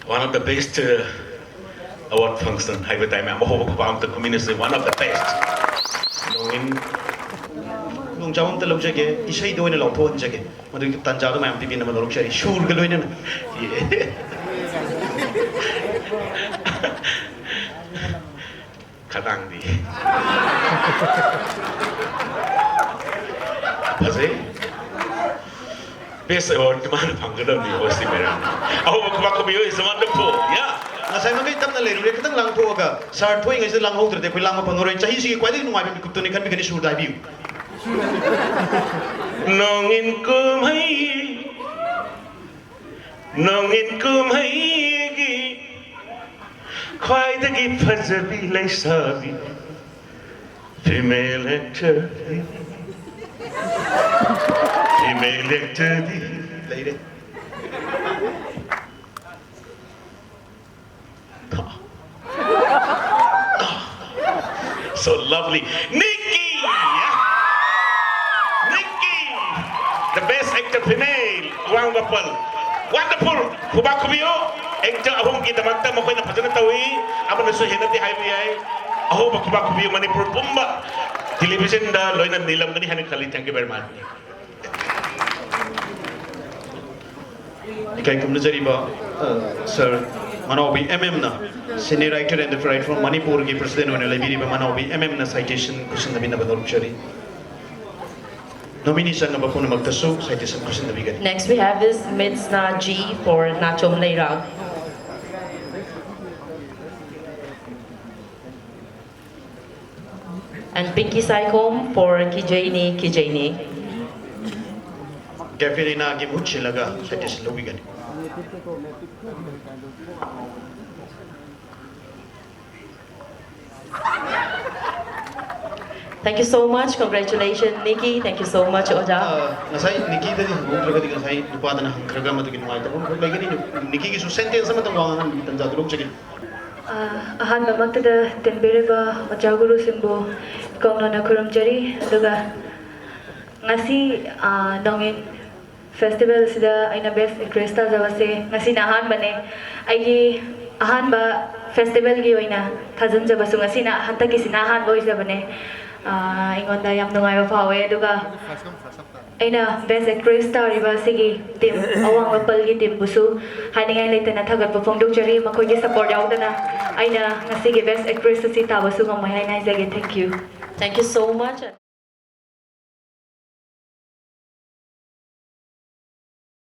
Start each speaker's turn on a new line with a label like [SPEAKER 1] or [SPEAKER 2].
[SPEAKER 1] one of the best award function. Hai betai me amo ko the community one of the best. Nongyin nong jawam ta lok jage isai do ne lok thon jage madu tanja do mam pipin ma lok chari shur ga loina kadang di Pazai best award kemana panggilan di hosti merah. Aku bakal biu is wonderful, yeah. Ngasai magai tam na leru kita lang po aga. Sar thoi ngai lang hok terde koi lang pangorai chahi si kwai nu ngai kup to ni kan bi kan sur dai biu. Nongin kum hai gi kwai dagi fazabi lai sabi female actor. Female actor di lady. So lovely. Nicky! Nicky! The best actor female. Wonderful. Wonderful. Kubakubiyo. Actor ahong kita magta mo koy na pagana tawi. Amo na suhin natin highway. Aho ba kubakubiyo Manipur pumba. Television da loy na nilam gani hanik kali. Thank you very much. Kay kum nazari ba sir Manobi na senior writer and the writer from Manipur ki president hoine lai biri ba Manobi na citation question da binna badal chari nomination number 4 magtasu citation question da bigan.
[SPEAKER 2] Next we have is Mitzna G for Nachom Leirag. And Pinky Saikom for Kijani.
[SPEAKER 1] Kefirina gimuchi laga citation lo bigan.
[SPEAKER 2] Thank you so much. Congratulations, Nicky. Thank you so much, Oja.
[SPEAKER 1] Nasai Nicky tadi hubung terkait dengan saya lupa dan kerja matu kini mai tapi lagi ni Nicky ki sentence sama tangwangan tanja dulu cakap.
[SPEAKER 3] Ahan memang ada tenbereba Oja guru simbo kau nona kurum jari juga ngasi Nongyin festival sida aina best krista jawase ngasi nahan bane ai ahan ba festival gi oina thazan jabasu ngasi na hanta ki sinahan boy jabane ingonda yam nungai ba phawe duga aina best actress star riba sigi team awang lapal gi team busu haningai leitana thagat ba phongdok jari makoi gi support yaudana aina ngasi gi best actress si ta basu ngamai hainai jage. Thank you
[SPEAKER 2] so much.